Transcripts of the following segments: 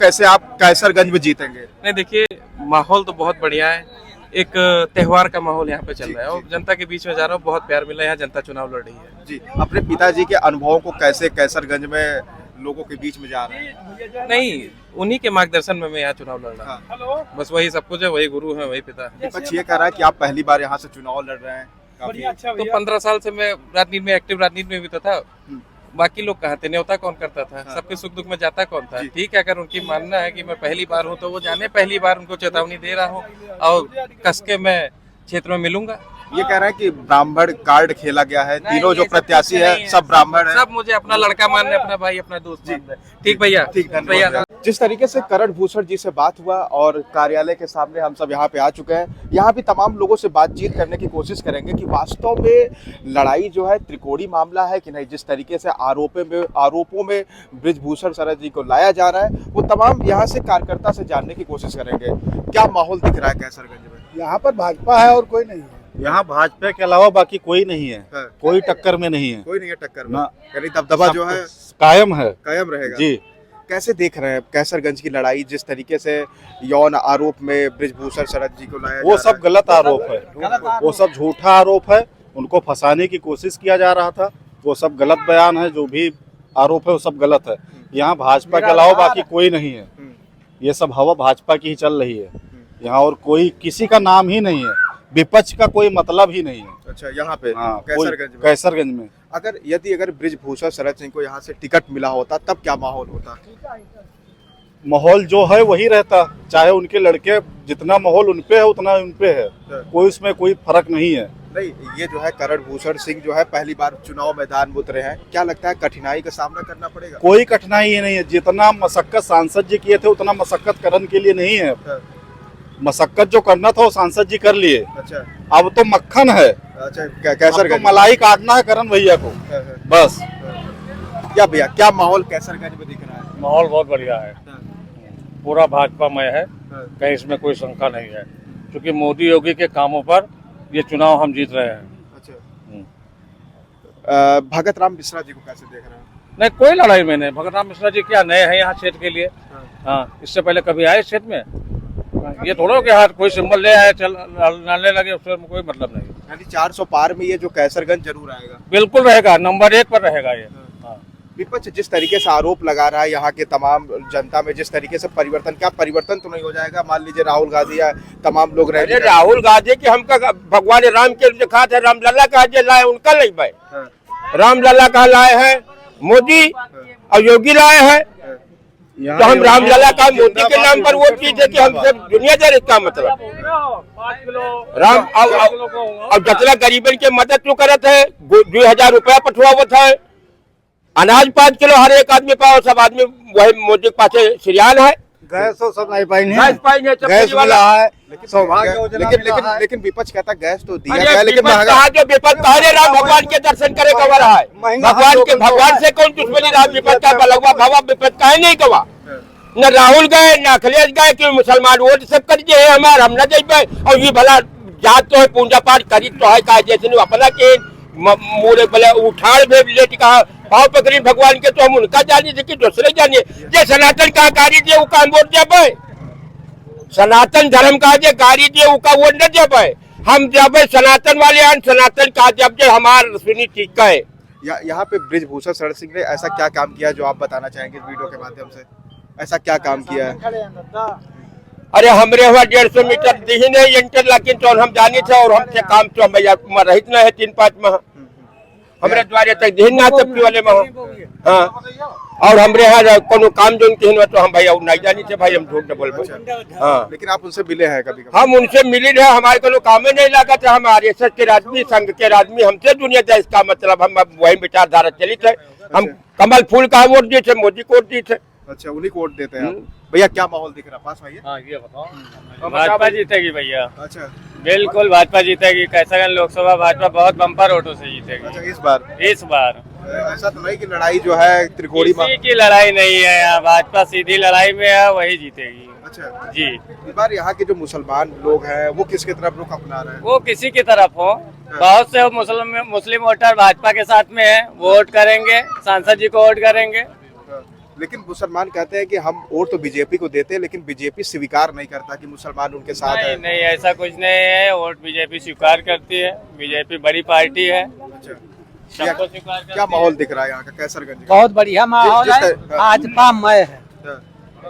कैसे आप कैसरगंज में जीतेंगे? नहीं देखिए, माहौल तो बहुत बढ़िया है। एक त्योहार का माहौल यहाँ पे चल रहा है और जनता के बीच में जा रहा हूँ, बहुत प्यार मिला है। यहाँ जनता चुनाव लड़ रही है। जी, अपने पिताजी के अनुभवों को कैसे कैसरगंज में लोगों के बीच में जा रहे हैं? नहीं, उन्हीं के मार्गदर्शन में मैं यहाँ चुनाव लड़ रहा हूँ। बस वही सब कुछ है, वही गुरु है, वही पिता है। विपक्ष ये कह रहा है कि आप पहली बार यहाँ से चुनाव लड़ रहे हैं। तो 15 साल से मैं राजनीति में एक्टिव राजनीति में भी तो था। बाकी लोग कहाँ थे, न्योता कौन करता था? सबके सुख दुख में जाता कौन था? ठीक है, अगर उनकी मानना है कि मैं पहली बार हूँ तो वो जाने, पहली बार उनको चेतावनी दे रहा हूँ और कस के मैं क्षेत्र में मिलूंगा। ये कह रहे हैं कि ब्राह्मण कार्ड खेला गया है, तीनों जो प्रत्याशी है सब ब्राह्मण है। सब मुझे अपना लड़का मान रहे, अपना भाई, अपना दोस्त मान रहे। ठीक भैया, ठीक भैया। जिस तरीके से करण भूषण जी से बात हुआ और कार्यालय के सामने हम सब यहाँ पे आ चुके हैं, यहाँ भी तमाम लोगों से बातचीत करने की कोशिश करेंगे कि वास्तव में लड़ाई जो है त्रिकोणीय मामला है कि नहीं। जिस तरीके से आरोपों में बृजभूषण शरद जी को लाया जा रहा है, वो तमाम यहाँ से कार्यकर्ता से जानने की कोशिश करेंगे। क्या माहौल दिख रहा है कैसरगंज में? यहाँ पर भाजपा है और कोई नहीं है। यहाँ भाजपा के अलावा बाकी कोई नहीं है। हाँ। कोई टक्कर में नहीं है। कोई नहीं है टक्कर में, ना। यानी दबदबा जो है कायम है, कायम रहेगा। जी। कैसे देख रहे हैं कैसरगंज की लड़ाई? जिस तरीके से यौन आरोप में बृजभूषण शरद जी को लाया वो जा सब रहा है। गलत आरोप है, वो सब झूठा आरोप है। उनको फंसाने की कोशिश किया जा रहा था। वो सब गलत बयान है, जो भी आरोप है वो सब गलत है। यहाँ भाजपा के अलावा बाकी कोई नहीं है। ये सब हवा भाजपा की ही चल रही है। यहाँ और कोई किसी का नाम ही नहीं है, विपक्ष का कोई मतलब ही नहीं है। अच्छा, यहाँ पे हाँ, कैसरगंज में अगर बृजभूषण शरद सिंह को यहाँ से टिकट मिला होता तब क्या माहौल होता? माहौल जो है वही रहता, चाहे उनके लड़के, जितना माहौल उनपे है उतना उनपे है। कोई उसमें कोई फर्क नहीं है। नहीं, ये जो है करण भूषण सिंह जो है पहली बार चुनाव मैदान में उतरे हैं, क्या लगता है कठिनाई का सामना करना पड़ेगा? कोई कठिनाई नहीं है। जितना मशक्कत सांसद जी किए थे उतना मशक्कत करण के लिए नहीं है। मशक्कत जो करना था वो सांसद जी कर लिए। अच्छा, अब तो मक्खन है। अच्छा, कैसरगंज तो मलाई काटना है करण भैया को, बस। क्या भैया, क्या माहौल कैसरगंज में दिख रहा है? माहौल बहुत बढ़िया है, पूरा भाजपामय है, कहीं इसमें कोई शंका नहीं है। क्योंकि मोदी योगी के कामों पर ये चुनाव हम जीत रहे हैं। अच्छा, भगत राम मिश्रा जी को कैसे देख रहे हैं? नहीं, कोई लड़ाई में नहीं। भगत राम मिश्रा जी क्या नए हैं यहाँ क्षेत्र के लिए? हाँ, इससे पहले कभी आए क्षेत्र में? ये थोड़ा के हाथ कोई सिंबल ले आए, चल लड़ने लगे, उससे कोई मतलब नहीं। यानी 400 पार में ये जो कैसरगंज जरूर आएगा। बिल्कुल रहेगा, नंबर 1 पर रहेगा ये। विपक्ष जिस तरीके से आरोप लगा रहा है यहाँ के तमाम जनता में, जिस तरीके से परिवर्तन, क्या परिवर्तन तो नहीं हो जाएगा? मान लीजिए राहुल गांधी या तमाम लोग रहे। राहुल गांधी की हमका भगवान राम के दिखा थे, रामलला का जो लाए उनका नहीं भाई। रामलला का लाए हैं मोदी और योगी लाए हैं, तो हम रामलला का मोदी के नाम पर वोट की थे कि हमसे दुनियादारी का मतलब राम। अब जतला गरीबन के मदद तो करत है, 2000 रुपया पठवावत है, अनाज 5 किलो हर एक आदमी पाओ, सब आदमी वही मोदी के पास श्रियान है। गैस तो सब नहीं पाई गैस पाएंगे, गैस मिला है, लेकिन विपक्ष कहता गैस तो दिया गया, लेकिन जो विपक्ष कहा राम भगवान के दर्शन करे कवा रहा है, भगवान से कौन दुश्मनी रहा? विपक्ष का बलगवा भावा विपक्ष का नहीं कवा। न राहुल गए न अखिलेश गए कि मुसलमान वोट सब कर दिए हमारे, हम न जाए। और ये भला जात तो है, पूजा पाठ करी तो है, कहा जैसे अपना के मोरे भले उठाड़ में लेट कहा पाव पकड़ी भगवान के, तो हम उनका जानिए कि दूसरे जानिए। जे सनातन का कार्य दिए वो काम वोट दे पाए, सनातन धर्म का जे कार्य दिए वो का वोट न दे पाए। हम जब सनातन वाले सनातन का जब जे हमार सुनी ठीक है। यहाँ पे बृजभूषण शरद सिंह ने ऐसा क्या काम किया जो आप बताना चाहेंगे इस वीडियो के माध्यम से? ऐसा क्या काम किया है? अरे हमरे हुआ 150 मीटर दी नहीं इंटर, लेकिन तो हम जानी थे और हमसे काम तो हम रहित न है 3-5 माह हमरे द्वारे तक दी ना चप्पी वाले में। हाँ, और हमरे यहाँ कोनो काम जो उनके तो हम भाई नहीं जानी थे भाई, हम झूठ न बोल पाए। हाँ, लेकिन आप उनसे मिले हैं कभी? हम उनसे मिली रहे, हमारे को काम नहीं लगा था। हम RSS के आदमी, संघ के आदमी, हमसे दुनिया था, इसका मतलब हम वही विचारधारा चली थे। हम कमल फूल का वोट दिए थे, मोदी को वोट दिए थे। अच्छा, उन्हीं को वोट देते हैं। भैया क्या माहौल दिख रहा है? पास भाई ये बताओ। भाजपा जीतेगी भैया। अच्छा, बिल्कुल भाजपा जीतेगी। कैसरगंज लोकसभा भाजपा बहुत बम्पर वोटों से जीतेगी। अच्छा, इस बार ऐसा तो नहीं कि लड़ाई जो है त्रिकोणी की लड़ाई नहीं है यहाँ, भाजपा सीधी लड़ाई में है, वही जीतेगी। अच्छा जी, इस बार यहाँ के जो मुसलमान लोग हैं वो किसकी तरफ रुख अपना रहे हैं? वो किसी की तरफ हो, बहुत से मुस्लिम वोटर भाजपा के साथ में है, वोट करेंगे, सांसद जी को वोट करेंगे। लेकिन मुसलमान कहते हैं कि हम वोट तो बीजेपी को देते हैं, लेकिन बीजेपी स्वीकार नहीं करता कि मुसलमान उनके साथ है। नहीं ऐसा कुछ नहीं है, वोट बीजेपी स्वीकार करती है, बीजेपी बड़ी पार्टी है, अच्छा, सबको स्वीकार करती क्या माहौल दिख रहा है यहाँ का कैसरगंज का? बहुत बढ़िया माहौल है। भाजपा मय है, हाँ,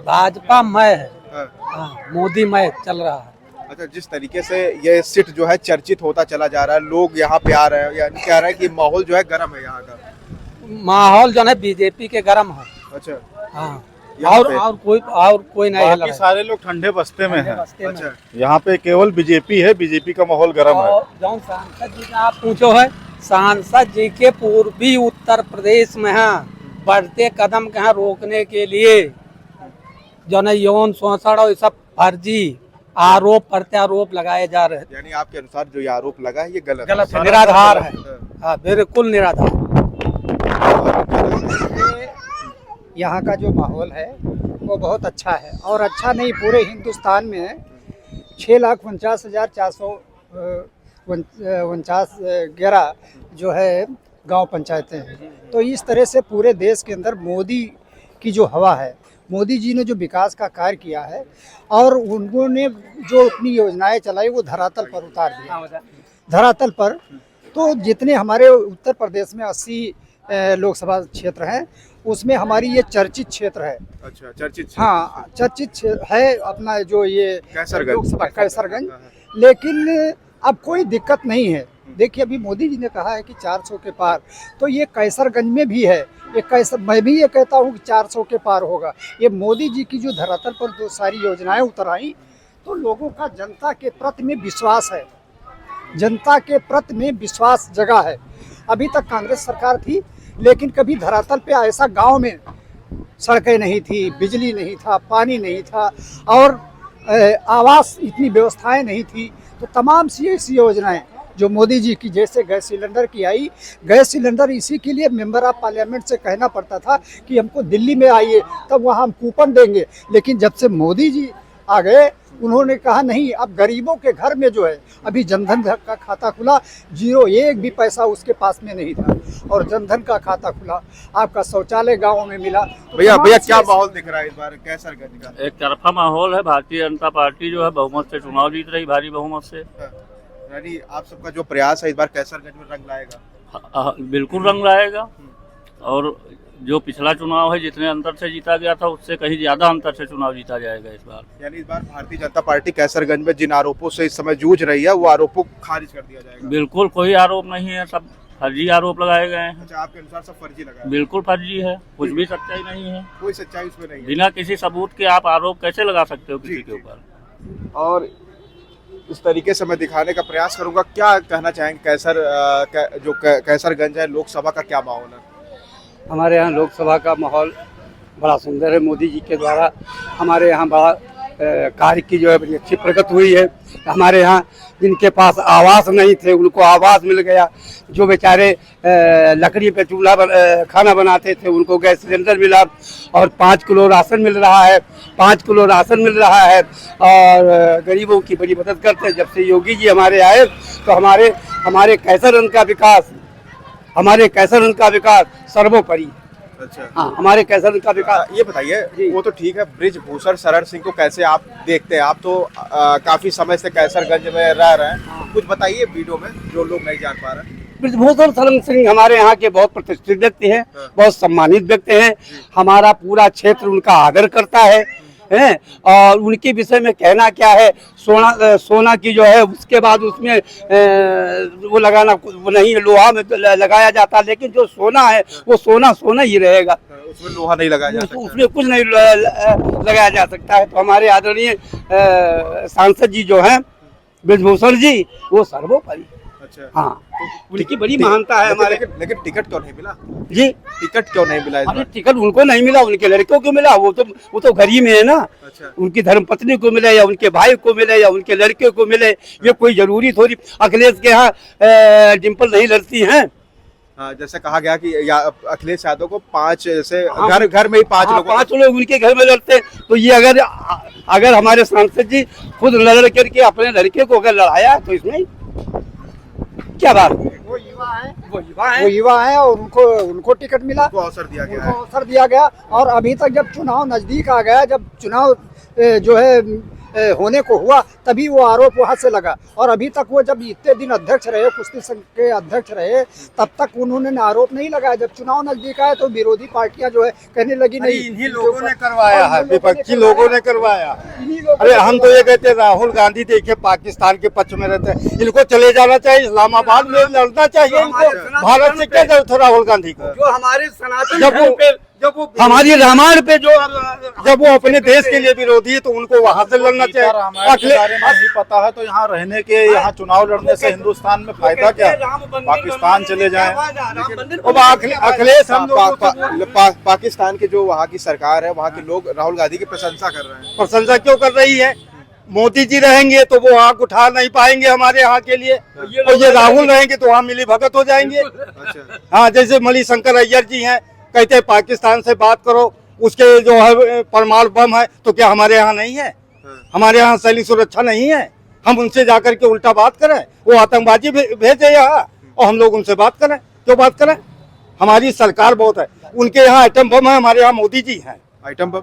भाजपा मय है, हाँ। हाँ, मोदी मय चल रहा है। अच्छा, जिस तरीके से ये सीट जो है चर्चित होता चला जा रहा है, लोग यहाँ पे आ रहे हैं, यानी कह रहे हैं कि माहौल जो है गर्म है यहाँ का। माहौल जो है बीजेपी के गर्म है। अच्छा, हाँ, यहाँ और पे? कोई नहीं है बाकी सारे लोग ठंडे बस्ते में हैं। अच्छा, यहाँ पे केवल बीजेपी है, बीजेपी का माहौल गर्म है। और जो सांसद जी का आप पूछो है, सांसद जी के पूर्वी उत्तर प्रदेश में है, बढ़ते कदम के यहाँ रोकने के लिए जो है यौन शोषण और सब फर्जी आरोप प्रत्यारोप लगाए जा रहे हैं। यानी आपके अनुसार जो ये आरोप लगा है ये गलत गलत है, निराधार है। हाँ, बिल्कुल निराधार। यहाँ का जो माहौल है वो बहुत अच्छा है, और अच्छा नहीं पूरे हिंदुस्तान में 6,49,449 जो है गांव पंचायतें हैं। तो इस तरह से पूरे देश के अंदर मोदी की जो हवा है, मोदी जी ने जो विकास का कार्य किया है और उन्होंने जो अपनी योजनाएं चलाई वो धरातल पर उतार दिया। धरातल पर तो जितने हमारे उत्तर प्रदेश में 80 लोकसभा क्षेत्र हैं, उसमें हमारी ये चर्चित क्षेत्र है। अच्छा, चर्चित हाँ, चर्चित है अपना जो ये कैसरगंज। लोकसभा कैसरगंज। लेकिन अब कोई दिक्कत नहीं है। देखिए, अभी मोदी जी ने कहा है कि 400 के पार, तो ये कैसरगंज में भी है। ये कैसर, मैं भी ये कहता हूँ कि 400 के पार होगा। ये मोदी जी की जो धरातल पर जो सारी योजनाएं उतर आई, तो लोगों का जनता के प्रति में विश्वास है, जनता के प्रति में विश्वास जगा है। अभी तक कांग्रेस सरकार थी, लेकिन कभी धरातल पे ऐसा गांव में सड़कें नहीं थी, बिजली नहीं था, पानी नहीं था, और आवास इतनी व्यवस्थाएं नहीं थी। तो तमाम सी ऐसी योजनाएं जो मोदी जी की, जैसे गैस सिलेंडर की आई, गैस सिलेंडर इसी के लिए मेंबर ऑफ पार्लियामेंट से कहना पड़ता था कि हमको दिल्ली में आइए, तब वहाँ हम कूपन देंगे। लेकिन जब से मोदी जी आ गए, उन्होंने कहा नहीं, अब गरीबों के घर में जो है, अभी जनधन का खाता खुला, 1 भी पैसा उसके पास में नहीं था, और जनधन का खाता खुला, आपका शौचालय गाँव में मिला। भैया क्या माहौल दिख रहा है इस बार कैसरगंज का? एक तरफा माहौल है। भारतीय जनता पार्टी जो है बहुमत से चुनाव जीत रही, भारी बहुमत से। यानी आप सबका जो प्रयास है इस बार कैसरगंज में रंग लाएगा? बिल्कुल रंग लाएगा, और जो पिछला चुनाव है जितने अंतर से जीता गया था उससे कहीं ज्यादा अंतर से चुनाव जीता जाएगा इस बार। यानी इस बार भारतीय जनता पार्टी कैसरगंज में जिन आरोपों से इस समय जूझ रही है, वो आरोपों को खारिज कर दिया जाएगा? बिल्कुल कोई आरोप नहीं है, सब फर्जी आरोप लगाए गए हैं। अच्छा, आपके अनुसार सब फर्जी लगा है? बिल्कुल फर्जी है, कुछ भी सच्चाई नहीं है। कोई सच्चाई उसमें नहीं है? बिना किसी सबूत के आप आरोप कैसे लगा सकते हो किसी के ऊपर? और इस तरीके से मैं दिखाने का प्रयास करूंगा। क्या कहना चाहेंगे जो कैसरगंज है, लोकसभा का क्या माहौल है? हमारे यहाँ लोकसभा का माहौल बड़ा सुंदर है। मोदी जी के द्वारा हमारे यहाँ बड़ा कार्य की जो है बड़ी अच्छी प्रगति हुई है। हमारे यहाँ जिनके पास आवास नहीं थे उनको आवास मिल गया, जो बेचारे लकड़ी पे चूल्हा खाना बनाते थे उनको गैस सिलेंडर मिला, और 5 किलो राशन मिल रहा है, 5 किलो राशन मिल रहा है, और गरीबों की बड़ी मदद करते हैं। जब से योगी जी हमारे आए तो हमारे कैसरगंज का विकास सर्वोपरि। अच्छा, हाँ, हमारे कैसरगंज का विकास। ये बताइए, वो तो ठीक है, बृजभूषण शरण सिंह को कैसे आप देखते हैं? आप तो काफी समय से कैसरगंज में रह रहे हैं, कुछ बताइए वीडियो में जो लोग नहीं जान पा रहे। बृजभूषण शरण सिंह हमारे यहाँ के बहुत प्रतिष्ठित व्यक्ति हैं, बहुत सम्मानित व्यक्ति हैं। हमारा पूरा क्षेत्र उनका आदर करता है, और उनके विषय में कहना क्या है, सोना की जो है उसके बाद उसमें वो लगाना वो नहीं, लोहा में लगाया जाता, लेकिन जो सोना है वो सोना ही रहेगा, उसमें लोहा नहीं लगाया जा सकता, उसमें कुछ नहीं लगाया जा सकता है। तो हमारे आदरणीय सांसद जी जो हैं बृजभूषण जी, वो सर्वोपरि। अच्छा, हाँ, उनकी बड़ी महानता है हमारे। लेकिन टिकट क्यों नहीं मिला जी? टिकट क्यों नहीं मिला इस बार? टिकट उनको नहीं मिला, उनके लड़कों को मिला। वो तो घर ही में है ना। अच्छा, उनकी धर्मपत्नी को मिले या उनके भाई को मिले या उनके लड़के को मिले, ये कोई जरूरी थोड़ी। अखिलेश के यहाँ डिम्पल नहीं लड़ती हैं। हाँ, जैसे कहा गया कि अखिलेश यादव को 5 जैसे घर में ही 5 लोग उनके घर में लड़ते हैं। तो ये अगर हमारे सांसद जी खुद लड़ करके अपने लड़के को अगर लड़ाया तो इसमें क्या बात है? वो युवा है, वो युवा हैं और उनको टिकट मिला, उनको अवसर दिया गया है। उनको अवसर दिया गया। और अभी तक जब चुनाव नजदीक आ गया, जब चुनाव जो है होने को हुआ, तभी वो आरोप वहां से लगा। और अभी तक वो जब इतने दिन अध्यक्ष रहे, कुश्ती संघ के अध्यक्ष रहे, तब तक उन्होंने आरोप नहीं लगाया। जब चुनाव नजदीक आया तो विरोधी पार्टियां जो है कहने लगी नहीं, इन्हीं लोगों ने करवाया है, विपक्षी लोगों ने करवाया। इन्हीं लोगों अरे ने हम तो ये कहते हैं राहुल गांधी देखिए पाकिस्तान के पक्ष में रहते हैं, इनको चले जाना चाहिए, इस्लामाबाद में लड़ना चाहिए इनको। भारत से क्या जरूरत है राहुल गांधी को? जो हमारे सनातन जब वो हमारी रामायण पे जब वो अपने देश के लिए विरोधी है तो उनको वहां से लड़ना चाहिए। रामायण के बारे में नहीं पता है तो यहाँ रहने के, यहाँ चुनाव लड़ने से हिंदुस्तान में फायदा क्या है? पाकिस्तान चले जाएं। अब अखिलेश हम पाकिस्तान के जो वहाँ की सरकार है, वहाँ के लोग राहुल गांधी की प्रशंसा कर रहे हैं। प्रशंसा क्यों कर रही है? मोदी जी रहेंगे तो वो आंख उठा नहीं पाएंगे हमारे यहाँ के लिए, और ये राहुल रहेंगे तो वहाँ मिली भगत हो जाएंगे। अच्छा, हाँ, जैसे मणिशंकर अय्यर जी हैं, कहते हैं पाकिस्तान से बात करो, उसके जो है परमाणु बम है, तो क्या हमारे यहाँ नहीं है? हमारे यहाँ सैनिक सुरक्षा नहीं है? हम उनसे जाकर के उल्टा बात करें? वो आतंकवादी भेजे यहाँ और हम लोग उनसे बात करें? क्यों बात करें? हमारी सरकार बहुत है, उनके यहाँ आइटम बम है, हमारे यहाँ मोदी जी हैं। Item bomb?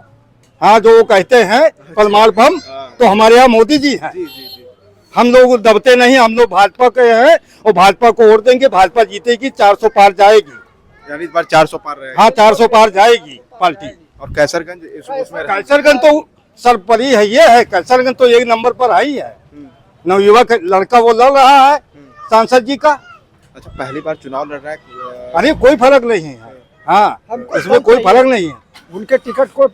हाँ, जो वो कहते हैं परमाणु बम, तो हमारे यहाँ मोदी जी हैं। जी जी जी। हम लोग दबते नहीं, हम लोग भाजपा के हैं और भाजपा को वोट देंगे, भाजपा जीतेगी, 400 पार जाएगी। यानी इस बार 400 पार रहेगा। हाँ, 400 पार जाएगी पार्टी। और कैसरगंज उसमें कैसरगंज तो सर्वपरी है, ये है कैसरगंज तो एक नंबर पर है ही है। नवयुवक लड़का वो लड़ रहा है सांसद जी का। अच्छा, पहली बार चुनाव लड़ रहा है। अरे कोई फर्क नहीं है, हाँ, इसमें कोई फर्क नहीं है। उनके टिकट को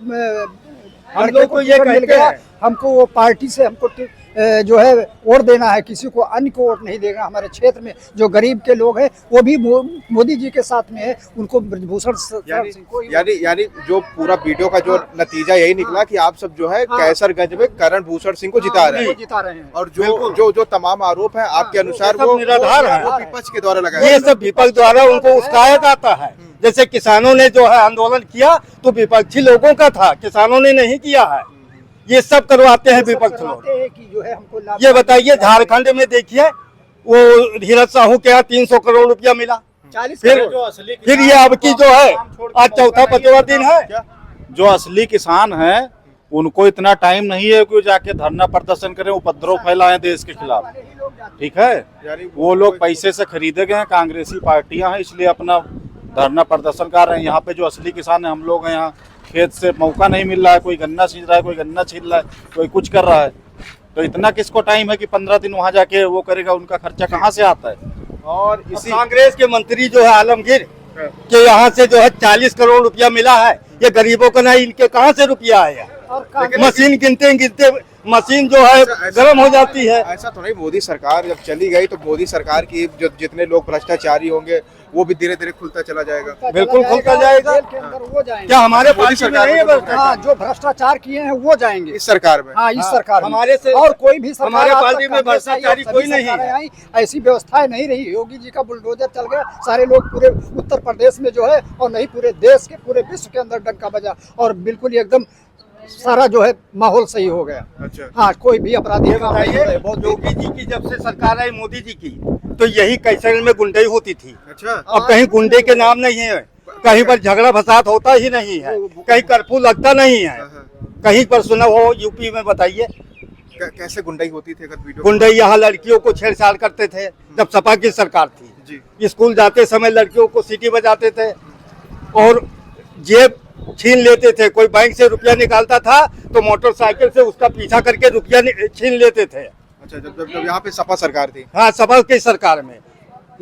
हम लोग को ये मिल कहते गया, हैं, हमको वो पार्टी से हमको जो है वोट देना है, किसी को अन्य को वोट नहीं देगा। हमारे क्षेत्र में जो गरीब के लोग हैं वो भी मोदी जी के साथ में है, उनको ब्रजभूषण सिंह को यानी जो पूरा वीडियो का जो नतीजा यही निकला कि आप सब जो है कैसरगंज में करण भूषण सिंह को जिता रहे हैं। और जो तमाम आरोप है आपके अनुसार वो निराधार है, वो विपक्ष के द्वारा लगाया। ये सब विपक्ष द्वारा उनको उस्काया जाता है। जैसे किसानों ने जो है आंदोलन किया तो विपक्षी लोगों का था, किसानों ने नहीं किया है। ये सब करवाते हैं विपक्ष लोग। कि जो है हमको लाभ। ये बताइए, झारखंड में देखिए वो धीरज साहू के यहाँ 300 करोड़ रुपया मिला, 40 फिर ये अब की जो है आज चौथा 5वां दिन है। जो असली किसान हैं उनको इतना टाइम नहीं है कि वो जाके धरना प्रदर्शन करें, उपद्रव फैलाएं देश के खिलाफ। ठीक है, वो लोग पैसे से खरीदे गए हैं, कांग्रेसी पार्टियां हैं, इसलिए अपना धरना प्रदर्शन कर रहे हैं। यहाँ पे जो असली किसान है हम लोग हैं, यहाँ खेत से मौका नहीं मिल रहा है, कोई गन्ना सींच रहा है, कोई गन्ना छील रहा है, कोई कुछ कर रहा है। तो इतना किसको टाइम है कि 15 दिन वहाँ जाके वो करेगा? उनका खर्चा कहाँ से आता है? और इसी कांग्रेस के मंत्री जो है आलमगीर के यहाँ से जो है 40 करोड़ रुपया मिला है, ये गरीबों का नहीं, इनके कहाँ से रुपया आया? मशीन गिनते मशीन जो है गर्म हो जाती है। ऐसा तो नहीं, मोदी सरकार जब चली गई तो मोदी सरकार की जो जितने लोग भ्रष्टाचारी होंगे वो भी धीरे धीरे खुलता चला जाएगा। बिल्कुल खुलता जाएगा। जेल के अंदर वो जाएंगे। क्या हमारे मोदी पार्टी में सरकार नहीं है में भ्रष्टाचार? हाँ, जो भ्रष्टाचार किए हैं वो जाएंगे इस सरकार में। हाँ, इस सरकार में। हमारे से और कोई भी सरकार हमारे आज तक पार्टी में कांग्रेस आई, भ्रष्टाचारी अब कोई सभी नहीं सरकारें है। आई, ऐसी व्यवस्थाएं नहीं रही। योगी जी का बुलडोजर चल गया, सारे लोग पूरे उत्तर प्रदेश में जो है और नहीं पूरे देश के, पूरे विश्व के अंदर डंका बजा और बिल्कुल ही एकदम सारा जो है माहौल सही हो गया। अच्छा, हाँ, कोई भी अपराधी ये काम नहीं बताइए, करे। बहुत योगी जी की जब से सरकार आई मोदी जी की, तो यही कैसरगंज में गुंडई होती थी। अच्छा, अब कहीं गुंडे के नाम नहीं है, कहीं पर झगड़ा फसाद होता ही नहीं है, कहीं कर्फ्यू लगता नहीं है, कहीं पर सुना हो यूपी में? बताइए कैसे गुंडाई होती थी? अगर वीडियो गुंडई यहाँ लड़कियों को छेड़छाड़ करते थे जब सपा की सरकार थी जी। स्कूल जाते समय लड़कियों को सीटी बजाते थे और जेब छीन लेते थे। कोई बैंक से रुपया निकालता था तो मोटरसाइकिल से उसका पीछा करके रुपया छीन लेते थे। अच्छा, जब यहाँ पे सपा सरकार थी। हाँ, सपा की सरकार में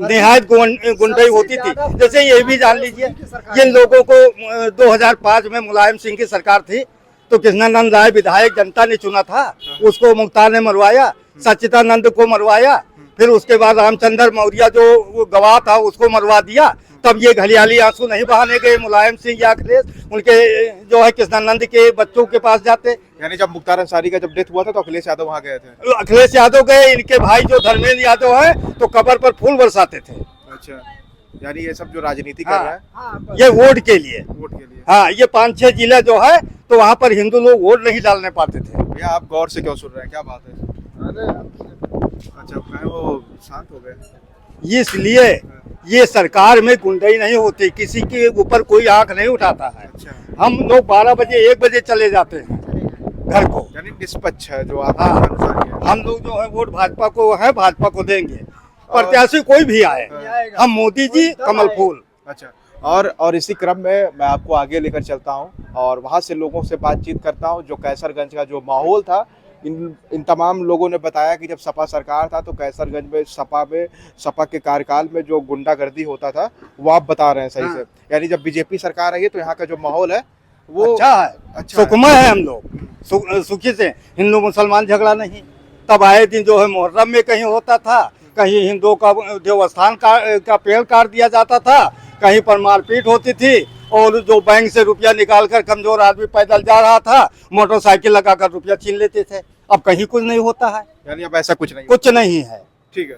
निहायत गुंडई होती थी। जैसे ये भी जान लीजिए, जिन लोगों को 2005 में मुलायम सिंह की सरकार थी तो कृष्णानंद राय विधायक जनता ने चुना था, उसको मुख्तार ने मरवाया, सच्चिदानंद को मरवाया, फिर उसके बाद रामचंद्र मौर्य जो गवाह था उसको मरवा दिया। तब ये घड़ियाली आंसू नहीं बहाने गए मुलायम सिंह या अखिलेश, उनके जो है कृष्णानंद के बच्चों के पास जाते। यानी जब मुख्तार अंसारी का जब डेथ हुआ था तो अखिलेश यादव वहाँ गए थे। अखिलेश यादव गए, इनके भाई जो धर्मेंद्र यादव है तो कब्र पर फूल बरसाते थे। अच्छा, यानी ये सब जो राजनीति कर रहा है ये वोट के लिए। वोट के लिए। हाँ, ये 5-6 जिला जो है तो वहाँ पर हिंदू लोग वोट नहीं डालने पाते थे। भैया आप गौर से क्यों सुन रहे हैं, क्या बात है? अच्छा, वो शांत हो गए इसलिए ये सरकार में गुंडाई नहीं होती, किसी के ऊपर कोई आंख नहीं उठाता है। हम लोग 12 बजे 1 बजे चले जाते हैं घर को। यानी निष्पक्ष है जो आप हाँ। अनुसार है। हम लोग जो है वोट भाजपा को है, भाजपा को देंगे, प्रत्याशी कोई भी आए, हम मोदी जी कमल फूल। अच्छा, और इसी क्रम में मैं आपको आगे लेकर चलता हूं और वहां से लोगों से बातचीत करता हूं। जो कैसरगंज का जो माहौल था, इन तमाम लोगों ने बताया कि जब सपा सरकार था तो कैसरगंज में सपा के कार्यकाल में जो गुंडागर्दी होता था वो आप बता रहे हैं सही से। यानी जब बीजेपी सरकार आई है तो यहाँ का जो माहौल है वो अच्छा है, अच्छा सुखमय है। हम लोग सुखी से, हिंदू मुसलमान झगड़ा नहीं। तब आए दिन जो है मुहर्रम में कहीं होता था, कहीं हिंदुओं का देवस्थान का पेड़ काट दिया जाता था, कहीं पर मारपीट होती थी, और जो बैंक से रुपया निकालकर कमजोर आदमी पैदल जा रहा था, मोटरसाइकिल लगाकर रुपया छीन लेते थे। अब कहीं कुछ नहीं होता है, यानी अब ऐसा कुछ नहीं कुछ नहीं है। ठीक है।